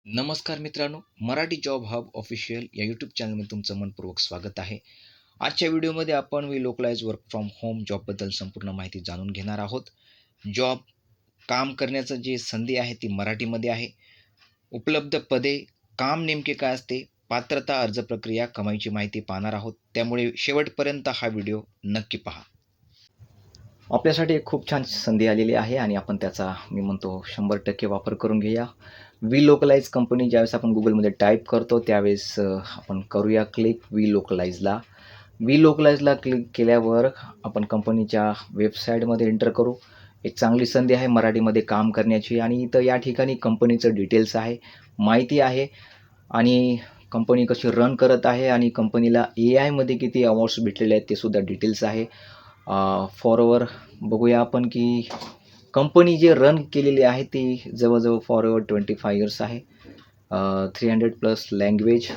नमस्कार मित्रांनो, Marathi job hub official या यूट्यूब चॅनलमध्ये तुमचं मनपूर्वक स्वागत आहे. आजच्या व्हिडिओमध्ये आपण लोकलाइज वर्क फ्रॉम होम जॉबबद्दल संपूर्ण माहिती जाणून घेणार आहोत. जॉब काम करण्याचं जे संधी आहे ती मराठीमध्ये आहे. उपलब्ध पदे, काम नेमके काय असते, पात्रता, अर्ज प्रक्रिया, कमाईची माहिती पाहणार आहोत. त्यामुळे शेवटपर्यंत हा व्हिडिओ नक्की पहा. आपल्यासाठी एक खूप छान संधी आलेली आहे आणि आपण त्याचा मी म्हणतो 100% वापर करून घेऊया. वी लोकलाइज कंपनी ज्यावेळेस आपण गुगलमध्ये टाईप करतो त्यावेळेस आपण करूया क्लिक वी लोकलाइजला. वी लोकलाइजला क्लिक केल्यावर आपण कंपनीच्या वेबसाईटमध्ये एंटर करू. एक चांगली संधी आहे मराठीमध्ये काम करण्याची आणि इथं या ठिकाणी कंपनीचं डिटेल्स आहे, माहिती आहे आणि कंपनी कशी रन करत आहे आणि कंपनीला AIमध्ये किती अवॉर्ड्स भेटलेले आहेत ते सुद्धा डिटेल्स आहे. फॉरवर बघूया आपण की कंपनी जे रन केलेली आहे ती जवळजवळ फॉरवर 25 इयर्स आहे. 300+ लँग्वेज,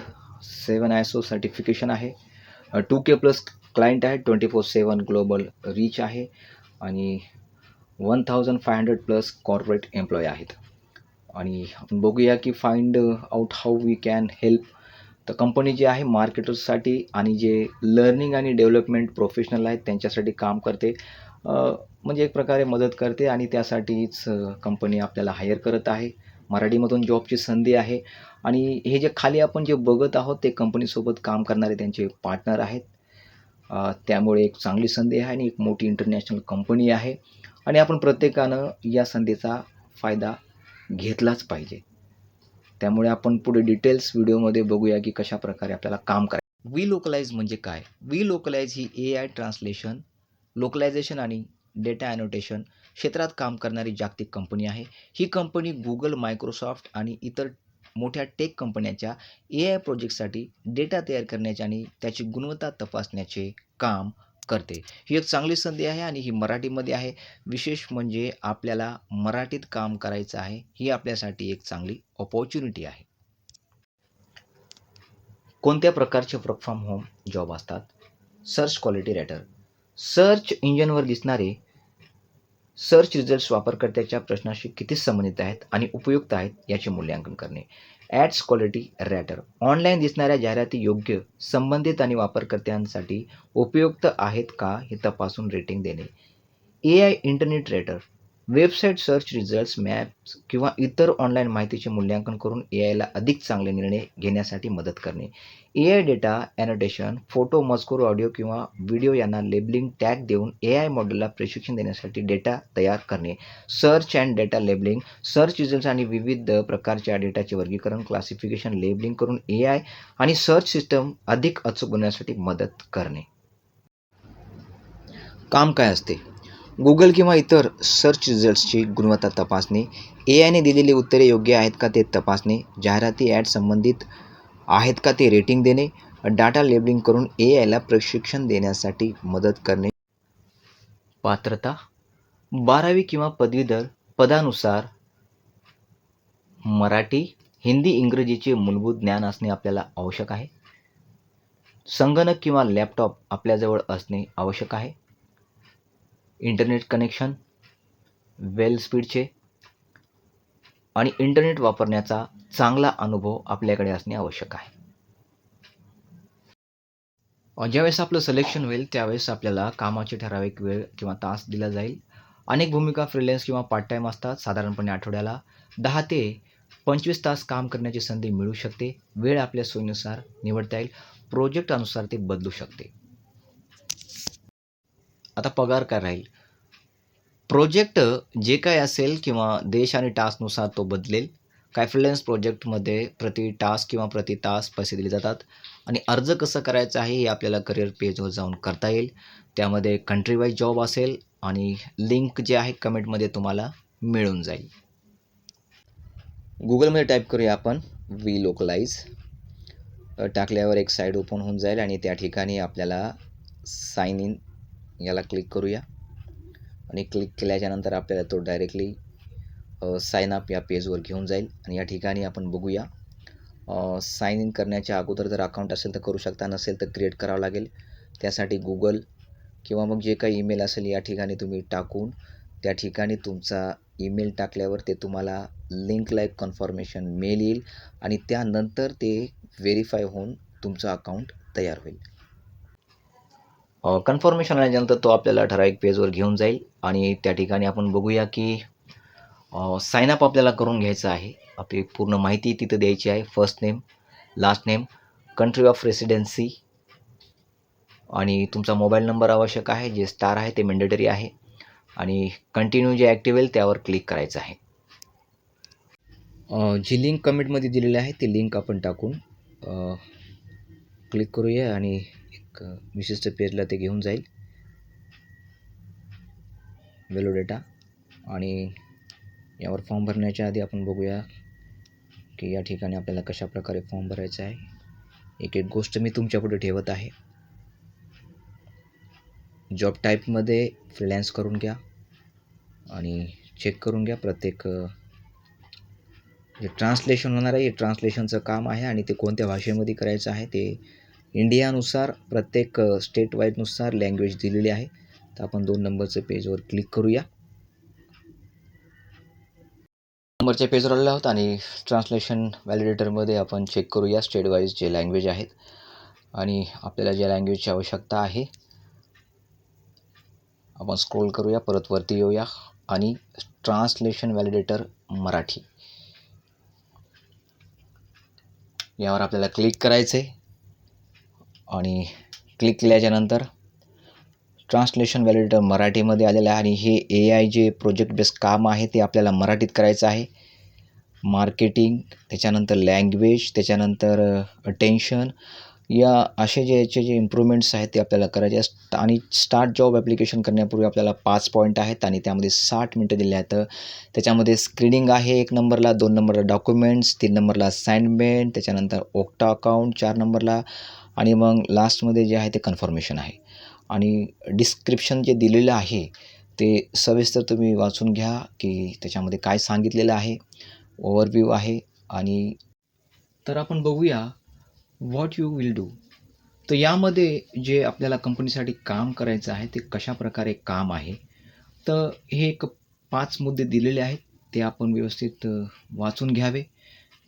7 ISO सर्टिफिकेशन आहे, 2K प्लस क्लायंट आहे, 24/7 ग्लोबल रीच आहे आणि 1500+ कॉर्पोरेट एम्प्लॉई आहेत. आणि आपण बघूया की find out how we can help. तर कंपनी जी आहे मार्केटर्ससाठी आणि जे लर्निंग आणि डेव्हलपमेंट प्रोफेशनल आहेत त्यांच्यासाठी काम करते. म्हणजे एक प्रकारे मदत करते आणि त्यासाठीच कंपनी आपल्याला हायर करत आहे. मराठीमधून जॉबची संधी आहे आणि हे जे खाली आपण जे बघत आहोत ते कंपनीसोबत काम करणारे त्यांचे पार्टनर आहेत. त्यामुळे एक चांगली संधी आहे आणि एक मोठी इंटरनॅशनल कंपनी आहे आणि आपण प्रत्येकानं या संधीचा फायदा घेतलाच पाहिजे. त्यामुळे आपण पुढे डिटेल्स व्हिडिओमध्ये बघूया की कशा प्रकारे आपल्याला काम करायचं. वी लोकलाइज म्हणजे काय? वी लोकलाइज ही AI ट्रान्सलेशन, लोकलायझेशन आणि डेटा ॲनोटेशन क्षेत्रात काम करणारी जागतिक कंपनी आहे. ही कंपनी Google, मायक्रोसॉफ्ट आणि इतर मोठ्या टेक कंपन्यांच्या AI प्रोजेक्टसाठी डेटा तयार करण्याचे आणि त्याची गुणवत्ता तपासण्याचे काम करते. ही एक चांगली संधी आहे आणि ही मराठीमध्ये आहे. विशेष म्हणजे आपल्याला मराठीत काम करायचं आहे. ही आपल्यासाठी एक चांगली अपॉर्च्युनिटी आहे. कोणत्या प्रकारचे वर्क फ्रॉम होम जॉब असतात? Search quality writer. सर्च इंजिनवर दिसणारे सर्च रिझल्ट्स वापरकर्त्याच्या प्रश्नाशी किती संबंधित आहेत आणि उपयुक्त आहेत याचे मूल्यांकन करणे. Ads quality writer. ऑनलाईन दिसणाऱ्या जाहिराती योग्य, संबंधित आणि वापरकर्त्यांसाठी उपयुक्त आहेत का हे तपासून रेटिंग देणे. AI internet rater. Website search results, maps किंवा इतर ऑनलाईन माहितीचे मूल्यांकन करून AIला अधिक चांगले निर्णय घेण्यासाठी मदत करणे. AI data annotation. फोटो, मजकूर, ऑडिओ किंवा व्हिडिओ यांना लेबलिंग टॅग देऊन AI मॉडेलला प्रशिक्षण देण्यासाठी डेटा तयार करणे. Search and data labelling. Search results आणि विविध प्रकारच्या डेटाचे वर्गीकरण, क्लासिफिकेशन, लेबलिंग करून AI आणि सर्च सिस्टम अधिक अचूक बनवण्यासाठी मदत करणे. काम काय असते? गुगल किंवा इतर सर्च रिझल्ट्सची गुणवत्ता तपासणे, AIने दिलेली उत्तरे योग्य आहेत का ते तपासणे, जाहिराती ॲड संबंधित आहेत का ते रेटिंग देणे, डाटा लेबलिंग करून AIला प्रशिक्षण देण्यासाठी मदत करणे. पात्रता. 12वी किंवा पदवीधर, पदानुसार मराठी, हिंदी, इंग्रजीचे मूलभूत ज्ञान असणे आपल्याला आवश्यक आहे. संगणक किंवा लॅपटॉप आपल्याजवळ असणे आवश्यक आहे. इंटरनेट कनेक्शन वेल स्पीडचे आणि इंटरनेट वापरण्याचा चांगला अनुभव आपल्याकडे असणे आवश्यक आहे. ज्यावेळेस आपलं सिलेक्शन होईल त्यावेळेस आपल्याला कामाचे ठराविक वेळ किंवा तास दिला जाईल. अनेक भूमिका फ्रीलान्स किंवा पार्ट टाईम असतात. साधारणपणे आठवड्याला 10 ते 25 तास काम करण्याची संधी मिळू शकते. वेळ आपल्या सोयीनुसार निवडता येईल. प्रोजेक्ट अनुसार ते बदलू शकते. आता पगार काय राहील? प्रोजेक्ट जे काय असेल किंवा देश आणि टास्कनुसार तो बदलेल. काय फ्रीलान्स प्रोजेक्टमध्ये प्रति टास्क किंवा प्रति तास पैसे दिले जातात आणि अर्ज कसं करायचं आहे हे आपल्याला करिअर पेजवर जाऊन करता येईल. त्यामध्ये कंट्री वाईज जॉब असेल आणि लिंक जे आहे कमेंटमध्ये तुम्हाला मिळून जाईल. गुगलमध्ये टाईप करूया आपण वी लोकलाइज. टाकल्यावर एक साईट ओपन होऊन जाईल आणि त्या ठिकाणी आपल्याला साइन इन याला क्लिक करूया आणि क्लिक केल्याच्यानंतर आपल्याला तो डायरेक्टली साइन अप या पेजवर घेऊन जाईल आणि या ठिकाणी आपण बघूया. साइन इन करण्याच्या अगोदर जर अकाउंट असेल तर करू शकता, नसेल तर क्रिएट करावं लागेल. त्यासाठी गुगल किंवा मग जे काही ईमेल असेल या ठिकाणी तुम्ही टाकून त्या ठिकाणी तुमचा ईमेल टाकल्यावर ते तुम्हाला लिंक लाईक कन्फर्मेशन मेल येईल आणि त्यानंतर ते व्हेरीफाय होऊन तुमचं अकाउंट तयार होईल. कन्फर्मेशन आल्यानंतर तो आपल्याला ठराविक पेजवर घेऊन जाईल आणि त्या ठिकाणी आपण बघूया की साईनअप आपल्याला करून घ्यायचं आहे. आपली पूर्ण माहिती तिथं द्यायची आहे. First name, last name, country of residency आणि तुमचा मोबाईल नंबर आवश्यक आहे. जे स्टार आहे ते मॅन्डेटरी आहे आणि कंटिन्यू जे ॲक्टिव्ह होईल त्यावर क्लिक करायचं आहे. जी लिंक कमेंटमध्ये दिलेली आहे ती लिंक आपण टाकून क्लिक करूया आणि एक विशिष्ट पेजला ते घेऊन जाईल. वेलो डेटा आणि यावर फॉर्म भरण्याच्या आधी आपण बघूया की या ठिकाणी आपल्याला कशा प्रकारे फॉर्म भरायचा आहे. एक एक गोष्ट मी तुमच्यापुढे ठेवत आहे. जॉब टाईपमध्ये फ्रीलान्स करून घ्या आणि चेक करून घ्या. प्रत्येक जे ट्रान्सलेशन होणार आहे हे ट्रान्सलेशनचं काम आहे आणि ते कोणत्या भाषेमध्ये करायचं आहे ते इंडियानुसार प्रत्येक स्टेट वाईजनुसार लँग्वेज दिलेली आहे. तर आपण 2 नंबरचं पेजवर क्लिक करूया. नंबरच्या पेजवर आलेलो आहोत आणि ट्रान्सलेशन व्हॅलिडेटरमध्ये आपण चेक करूया स्टेट वाईज जे लँग्वेज आहेत आणि आपल्याला ज्या लँग्वेजची आवश्यकता आहे आपण स्क्रोल करूया, परत वरती येऊया आणि ट्रान्सलेशन व्हॅलिडेटर मराठी यावर आपल्याला क्लिक करायचं आहे आणि क्लिक केल्याच्यानंतर ट्रान्सलेशन व्हॅलिडेटर मराठीमध्ये आलेलं आहे आणि हे AI जे प्रोजेक्ट बेस्ड काम आहे ते आपल्याला मराठीत करायचं आहे. मार्केटिंग, त्याच्यानंतर लँग्वेज, त्याच्यानंतर अटेन्शन या असे जे याचे जे इम्प्रूव्हमेंट्स आहेत ते आपल्याला करायचे असतात आणि स्टार्ट जॉब ॲप्लिकेशन करण्यापूर्वी आपल्याला 5 पॉईंट आहेत आणि त्यामध्ये 60 मिनटं दिले आहेत. त्याच्यामध्ये स्क्रीनिंग आहे 1 नंबरला, 2 नंबरला डॉक्युमेंट्स, 3 नंबरला असाइनमेंट, त्याच्यानंतर ओक्टा अकाउंट 4 नंबरला आणि मग लास्टमध्ये जे आहे ते कन्फर्मेशन आहे. आणि डिस्क्रिप्शन जे दिलेलं आहे ते सविस्तर तुम्ही वाचून घ्या की त्याच्यामध्ये काय सांगितलेलं आहे. ओव्हरव्ह्यू आहे आणि तर आपण बघूया व्हॉट यू विल डू. तर यामध्ये जे आपल्याला कंपनीसाठी काम करायचं आहे ते कशाप्रकारे काम आहे. तर हे एक 5 मुद्दे दिलेले आहेत ते आपण व्यवस्थित वाचून घ्यावे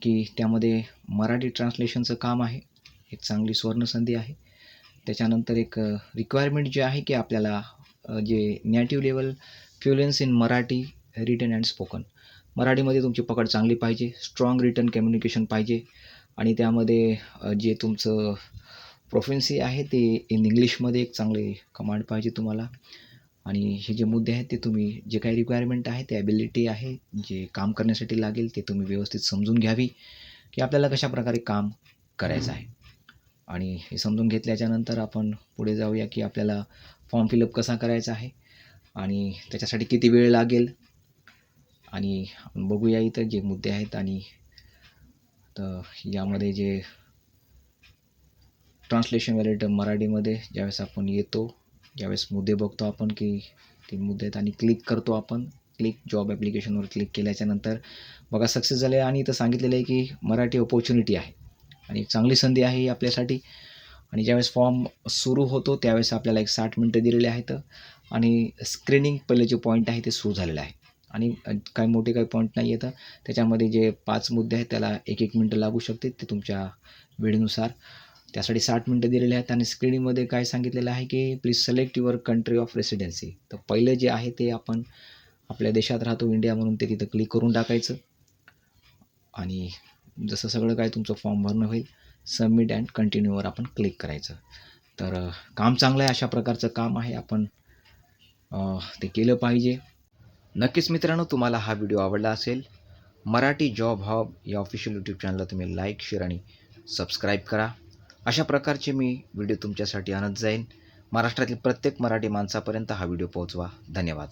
की त्यामध्ये मराठी ट्रान्सलेशनचं काम आहे. एक चांगली सुवर्णसंधी आहे. त्याच्यानंतर एक रिक्वायरमेंट जे आहे की आपल्याला जे native level fluency in Marathi written and spoken. मराठीमध्ये तुमची पकड चांगली पाहिजे, स्ट्रॉंग रिटन कम्युनिकेशन पाहिजे आणि त्यामध्ये जे तुमचं प्रोफिन्सी आहे ते इन इंग्लिशमध्ये एक चांगले कमांड पाहिजे तुम्हाला. आणि हे जे मुद्दे आहेत ते तुम्ही जे काही रिक्वायरमेंट आहे ते ॲबिलिटी आहे जे काम करण्यासाठी लागेल ते तुम्ही व्यवस्थित समजून घ्यावी की आपल्याला कशाप्रकारे काम करायचं आहे. आणि हे समजून घेतल्याच्यानंतर आपण पुढे जाऊया की आपल्याला फॉर्म फिलअप कसा करायचा आहे आणि त्याच्यासाठी किती वेळ लागेल आणि आपण बघूया इथं जे मुद्दे आहेत. आणि तर यामध्ये जे ट्रान्सलेशन व्हॅलिडेटर मराठीमध्ये ज्यावेळेस आपण येतो, ज्यावेळेस मुद्दे बघतो आपण की 3 मुद्दे आहेत आणि क्लिक करतो आपण. क्लिक जॉब ॲप्लिकेशनवर क्लिक केल्याच्यानंतर बघा सक्सेस झाले आणि इथं सांगितलेलं आहे की मराठी अपॉर्च्युनिटी आहे आणि एक चांगली संधी आहे ही आपल्यासाठी. आणि ज्यावेळेस फॉर्म सुरू होतो त्यावेळेस आपल्याला एक 60 मिनटं दिलेले आहेत आणि स्क्रीनिंग पहिले जे पॉईंट आहे ते सुरू झालेलं आहे आणि काही मोठे काही पॉईंट नाही येतं. त्याच्यामध्ये जे 5 मुद्दे आहेत त्याला 1-1 मिनटं लागू शकते ते तुमच्या वेळेनुसार. त्यासाठी 60 मिनटं दिलेले आहेत आणि स्क्रीनिंगमध्ये काय सांगितलेलं आहे की please select your country of residency. तर पहिलं जे आहे ते आपण आपल्या देशात राहतो इंडिया म्हणून ते तिथं क्लिक करून टाकायचं आणि जसं सगळं काय तुमचं फॉर्म भरणं होईल सबमिट अँड कंटिन्यूवर आपण क्लिक करायचं. तर काम चांगलं आहे, अशा प्रकारचं काम आहे. आपण ते केलं पाहिजे. नक्कीच मित्रांनो, तुम्हाला हा व्हिडिओ आवडला असेल. मराठी जॉब हब या ऑफिशियल यूट्यूब चॅनलला तुम्ही लाईक, शेअर आणि सबस्क्राईब करा. अशा प्रकारचे मी व्हिडिओ तुमच्यासाठी आणत जाईन. महाराष्ट्रातील प्रत्येक मराठी माणसापर्यंत हा व्हिडिओ पोहोचवा. धन्यवाद.